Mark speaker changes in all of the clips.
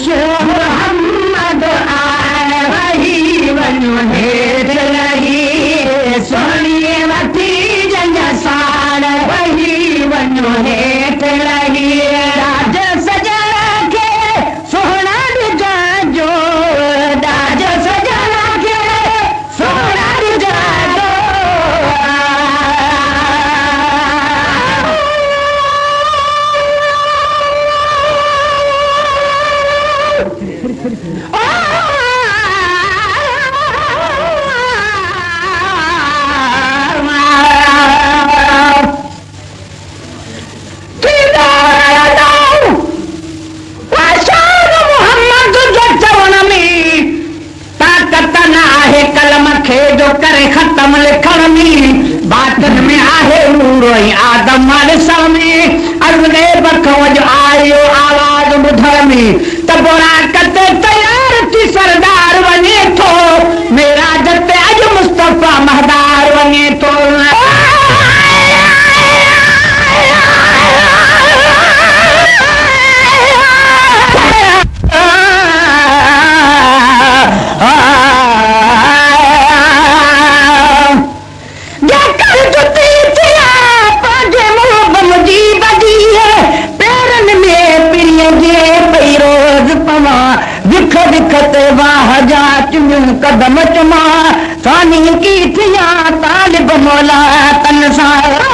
Speaker 1: मोहम्मद आए वही वञो हेठि लही सोणीअ वठी जंज साण वही वञो हेठि लही राज सजण खे सोना ॾिजाजो राज सजण खे सोना ॾिजाजो ख़तम लिखण में बातन में आहे नूरो ई आदम ॾिसण में अॻिले बखव जो आयो आवाज़ ॿुधण में त बुराकत तयार थी सरदार वञे थो मेरा जते अॼु मुस्तफ़ा महदार वञे थो कदम चुमा सानी की थिया तालिब मौला तन सां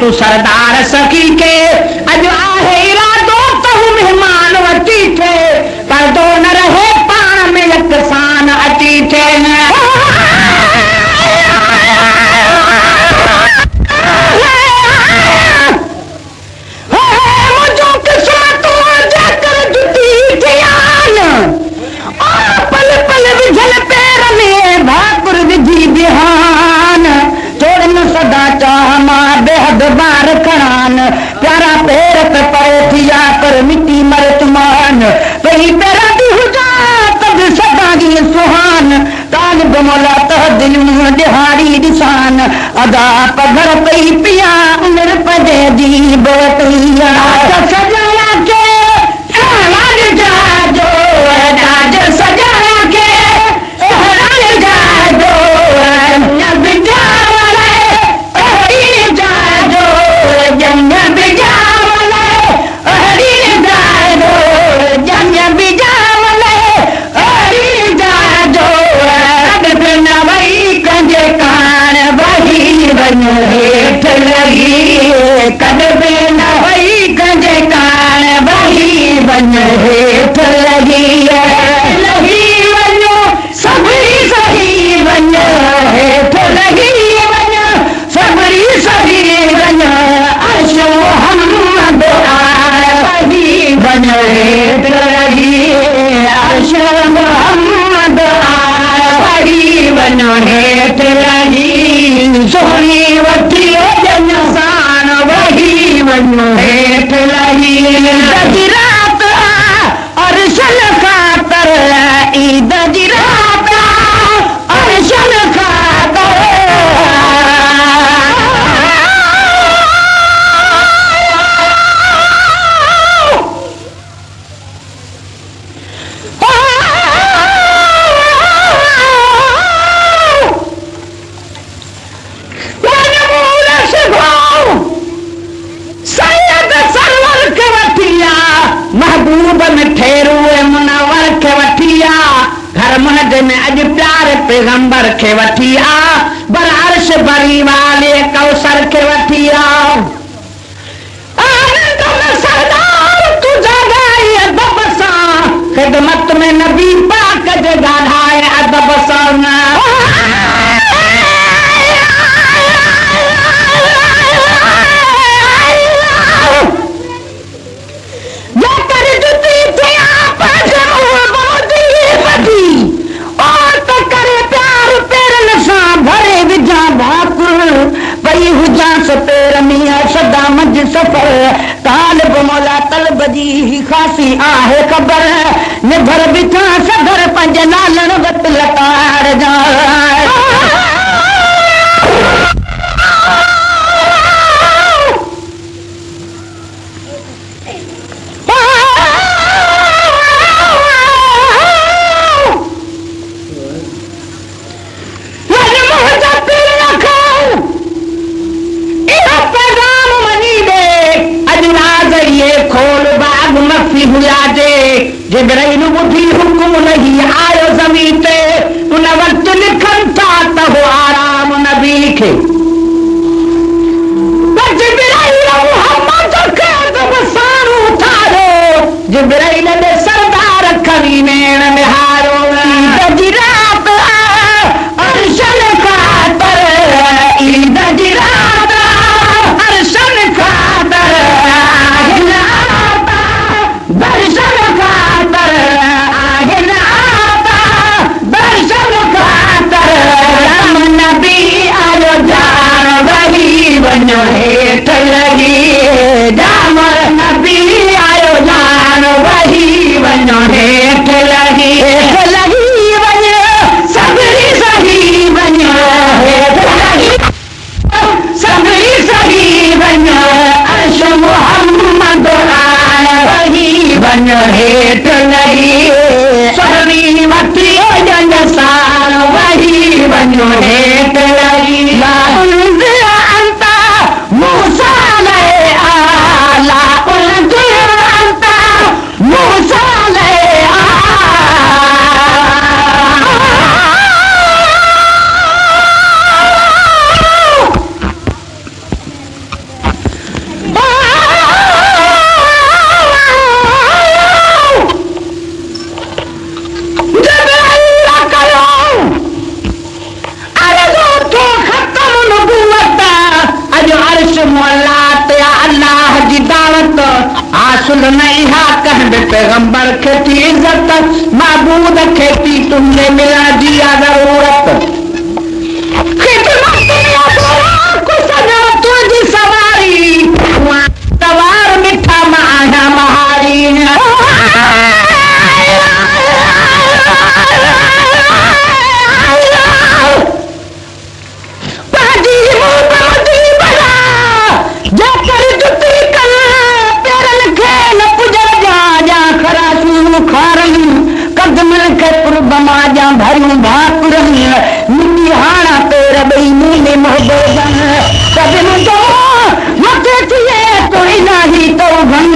Speaker 1: तू सरदार सखी के अज आहे इरादो तहु मेहमान वठी थे पर्दो न रहे पाण में यकसान अची थे मुझो किस्मत जेकर जुटी थियान पल पल विझल पैर में भाकुर विझी बिहान छोड़न सदा चाह मां बेहद बार खणान प्यारा पैर पे परे थिया पर मिट्टी मर तुमान पई पैरा दी हुजा तब सदा जी सुहान तालिब मौला तह दिलूं दिहाड़ी दिसान अदा पघर पई पिया उमर पदे जी बोतिया सजना के सहरान जाजो राज सजना के सहरान जाजो नबी हेठ लगी कदबे न वही गंजे कान वही बन हेठ लगी लगी वञो सबरी सही वञो हेठ लगी वञो सबरी सही वञो अर्श मोहम्मद आए वही बन हेठ लगी अर्श मोहम्मद आए वही वञो हेठ लगी सोनी वठी जन साण वही वञो हेठ लही जी रात अर्शन ख़ातर ईद जी रात अर्शन ख़ातर में अज प्यार पैगंबर के वठी आ बर अर्श बरी वाले कौसर के वठी आ सरदार तू जगाई अदब सां खिदमत में नबी पाक जे गाढ़ाए अदब सां और तो करे प्यार पेर ॿुधी हुया जे जिब्राइल ॿुधी हुकुम लही आयो ज़मीन ते उन वक़्तु लिखनि था त हो आराम नबी खे जिब्राइल मुहम्मद खे साणू थारो जिब्राइल ॾे सरदार खणी मेण में हारो ईद जी रात अर्शन खातर ईद जी रात अर्शन खातर दर्शन खातर दर्शन खातर राम नबी आयो जान वही वञो हेठ लगी राम नबी आयो जान वही वञो हेठ लगी वञ सगरी सही वञ हेठ लगी सगरी सही वञ अर्श मुहम्मद आन वही वञो हेठ लगी सगरी वठी वञ साल वही वञो हेठ लगी मूसा ले आला अंता मूसा ले पैगंबर खे थी इज्जत महबूद खे थी तुमने मिला दिया जरूरत तुझी सवारी सवार मिठा माना महारी भरियूं भाकुरनि मिटी हाणा पेर ॿई नीले महबूबन सभिनि जो मथे थिए तो इलाही तो घन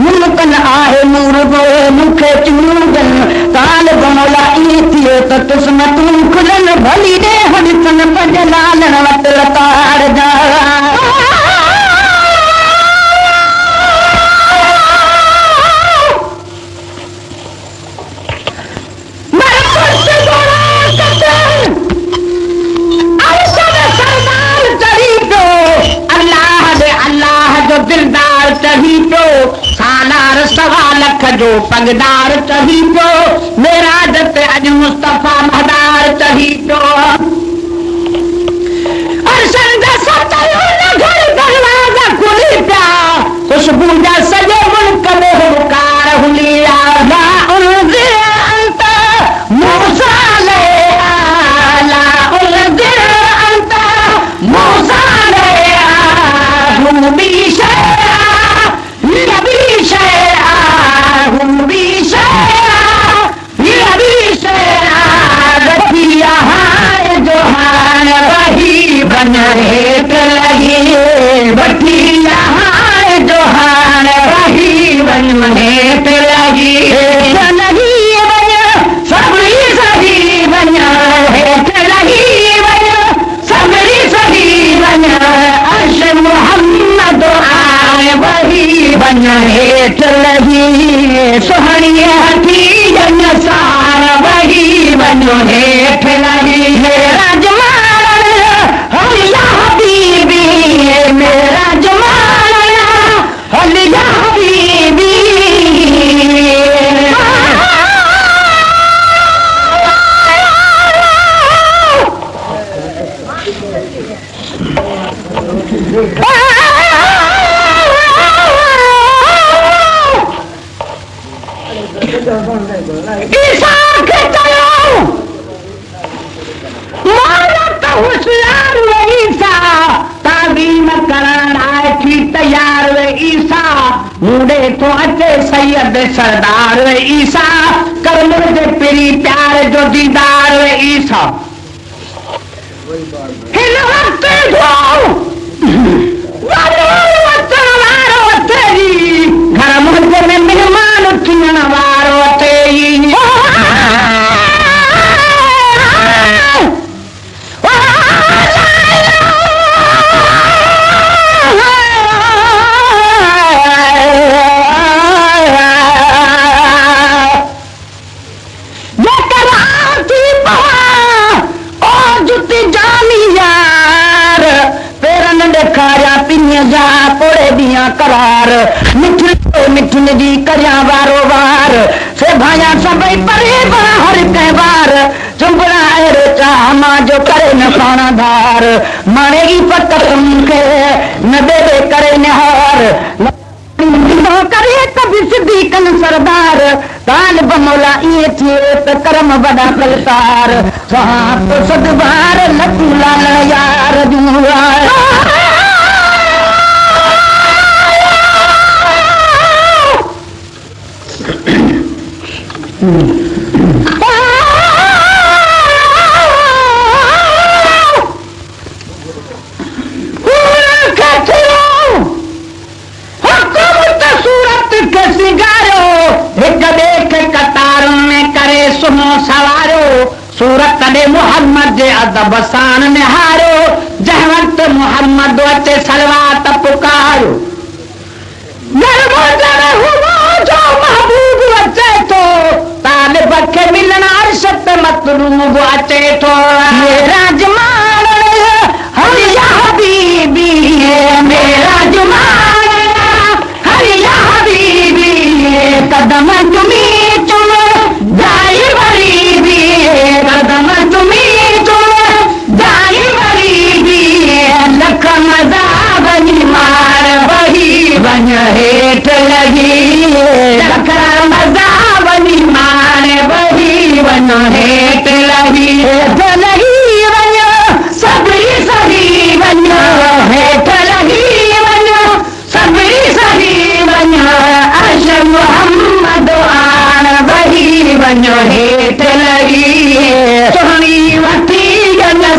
Speaker 1: मुल्कन आहे नूर गोए मूंखे चूंडन ताल बनोला ईअं थियो त किस्मतूं खुलनि भली ॾे हॾिसन पंज लालण वटि लताड़ जा दिलदार चढ़ी पियो सालार सवा लख जो पगदार चढ़ी पियो मेराज ते अॼु मुस्तफ़ा मदार चढ़ी पियो अर्शन जा सत घर दरवाजा खुली पिया खुशबू जा सॼे मुल्क में हुकार हुली आला अंत मूसा ले आला अंत मूसा ले हेठ लगी बठिया जोहान रही वन हेठ लगी लगी वञ सबरी सही वञ हेठ लगी वञ सबरी सही वञ अर्श मुहम्मद आए वही वञ हेठ लगी सुहणी हठी जन सार वही वञ हेठ लगी मेरा जमाना हलिया हबीबी ईसा के चलो मारा तो होशियार ईसा तालीम करण आए थी तैयार वे ईसा मुंडे तो अचे सैयद सरदार वे ईसा कर मुझे पिरी प्यार जो दीदार वे ईसा हिन वक्त जो घर मुझे में मेहमान करार मिठुन जी करिया वारो वार से भाया सभई परे हर कंहिं बार चुंबड़ा अहिड़ो चाह मां जो करे न पाण धार माणे ई पत मूंखे न दे करे निहार करे कभी सिद्दीकन सरदार ताल बमौला इए थिए त करम वॾा कलतार सहाब तो सदबार लटू लाल यार सूरत कॾे मोहम्मद जे अदब सां निहारो जंहिं वक़्तु मोहम्मद अचे सलवात पुकारो जो महबूब अचे थो तालिब खे मिलण अर्श ते मतलूब अचे थो मेरा जमाल हरिया हबीबी मेरा जमाल हरिया हबीबी कदम चुमी चुम जाई वरी कदम तुमी तुम जाई वरी भी लख मज़ा वञी मार वही वञ हेठ लगी लख मज़ा वञी मार वही वञ हेठ लगी वञ सबरी सही वञ हेठ लगी वञ सबरी सही वञ अर्श मोहम्मद आण वही वञ हेठ लगी सोहणी वठी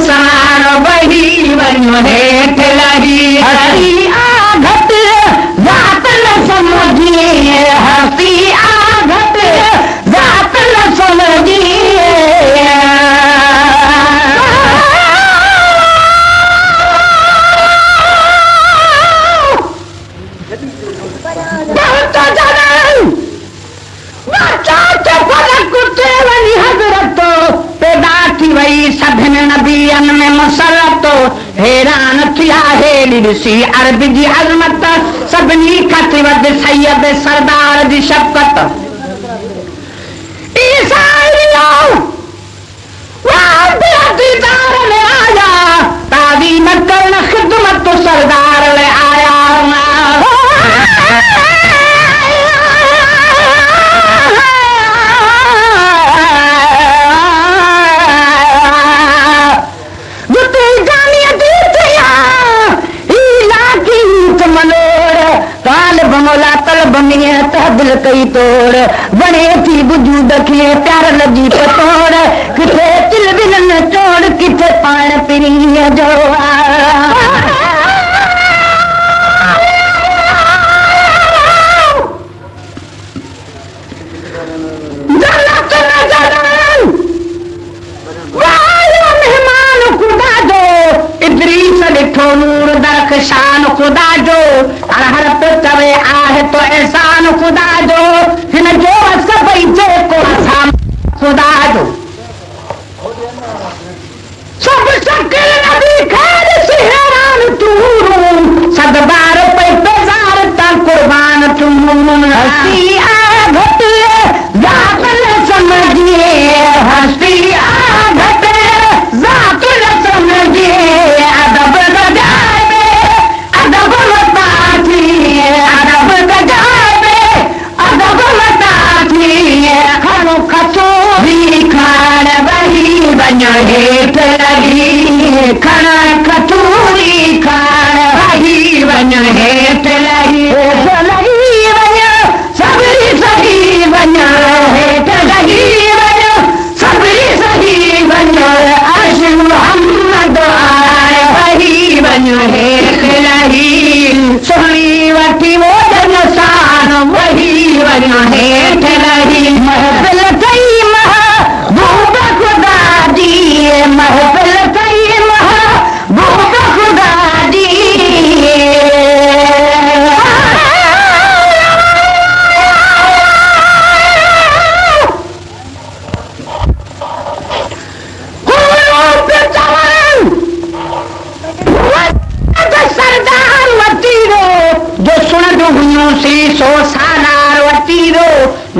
Speaker 1: साण वही वञो हेठ लगी हसी आघट ज़ात न समझी हसी आघट ज़ात न समझी सभिनी नबियनि में मुसरत हैरान थिया हे ॾिसी अरब जी अज़मत सभिनी खां थी वधि सैयद सरदार जी शफ़क़त आया ताज़ीम करण ख़िदमत सरदार ले आया मौला तलब में तहदिल कई तोड़ बने थी वजूद खे प्यार लगी पतोड़ किथे चिल बिलन चोड़ किथे पाण पिरीअ जो नूर दरख शान खुदा जो हर हर पे करे आहे तो एहसान खुदा जो हिन जो सभई जेको असां खुदा जो सब शकील नबी खैर से हैरान तू सदबार पे बेजार ता कुर्बान तू हसी आघट जात न समझिए हसी आघट जात न समझिए अदब हेठ लगी खड़ा कतूरी खाण वही वञ हेठ लगी वञ सबरी सही वञ हेठ लगी वञ सबरी सही वञ अर्श मोहम्मद आए वही वञ हेठ लगी सोहणी वठी वो जन साण वही वञ हेठ लगी महफिल कई महबूब खुदा महफिल कई महबूब खुदा दी सरदार वतीरो जो सुना शीशो सालार अचीरो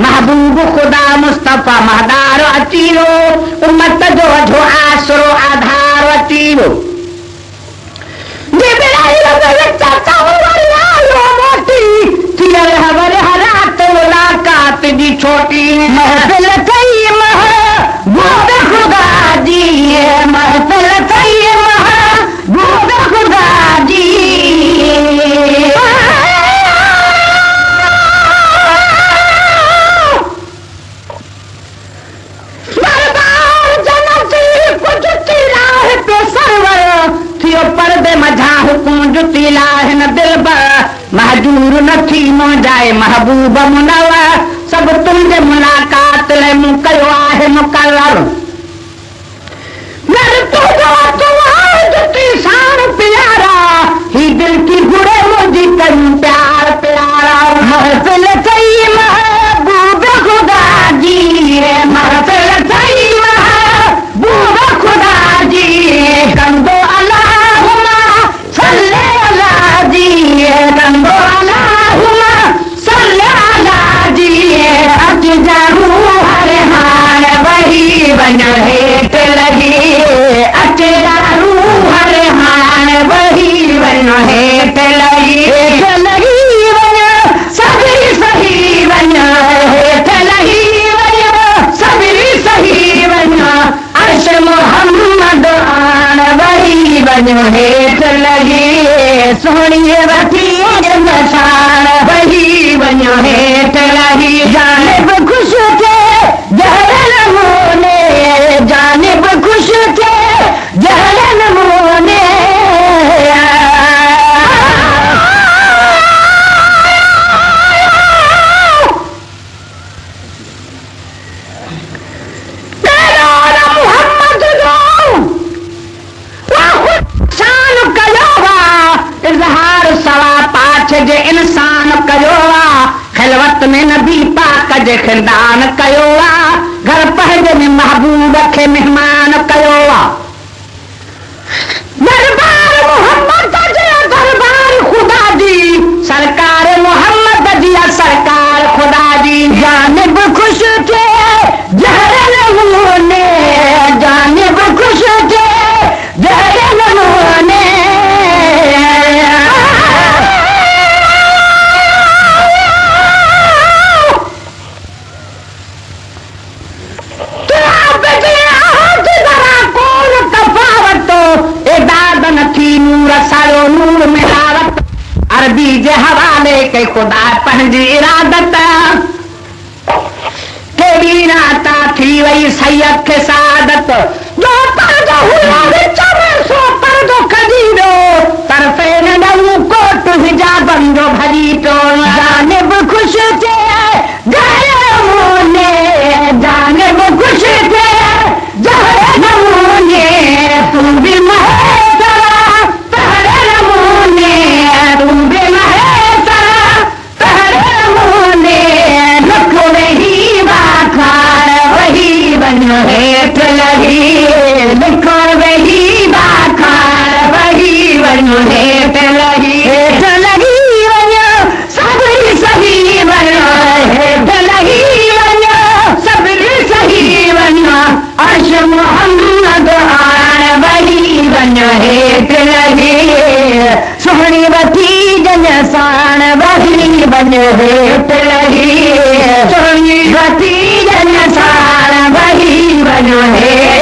Speaker 1: महबूब खुदा मुस्तफा महदार अचीरो उम्मत जो आसरो आधार अचीरो मुलाकात जी छोटी महफिल कई महबूब खुदा जी महफिल कई महबूब खुदा जी पर्दे मझा हुकुम जुती लाहिन दिल महजूर न थी मो जाए महबूब मुनवा सब तुंहिंजे मुलाकात लाइ मूं कयो आहे मुक़रर जुती साण प्यारा ही दिल की घुड़े मुंहिंजी कयूं प्यार प्यारा महफिल कई महबूब खुदा जी महफिल कई महबूब खुदा जी कंदो रंगो अल्लाहुम्मा सल्ली अला जी अच जाहू हर हाल वही बन हेठ लगी अच जाहू हर हाल वही बन हेठ लगी बन सबरी सही बन हेठ लगी बन सबरी सही बन अर्श मोहम्मद आन वही बन हेठ लगी सोहणी वठी शान वही वञो हेठ लही जानिब खुश थे जहर नमूने जानिब खुश थे जहर नमूने जे इंसान कयो खिलवत में नबी पाक जे खिरदान कयो घर पंहिंजे में महबूब खे मेहमान कयो दरबार मोहम्मद जे दरबार खुदा जी सरकार मोहम्मद जी सरकार खुदा जी जानिब खुश थे जहर नमूने जानिब खुश थे जहर नमूने नूर मिलावट अरबी जे हवाले के खुदा पंहिंजी इरादत केड़ी राता थी वई सैयद खे सादत जो पर्दो हुआ विच में सो पर्दो कढी वियो तरफ़े नंढो कोट हिजाबन जो भॼी पियो जानिब खुश थे जहर नमूने जानिब खुश थे जहर नमूने तूं बि हेठ लगी लिखो वही बाखार वही वञो हेठ लगी वञो सबरी सही वञो हेठ लगी वञो सबरी सही वञो अर्श मोहम्मद आन वही वञो हेठ लगी सोहणी वठी जन साण वही वञो हेठ लगी सोहणी वठी जन साण वही वञो हेठ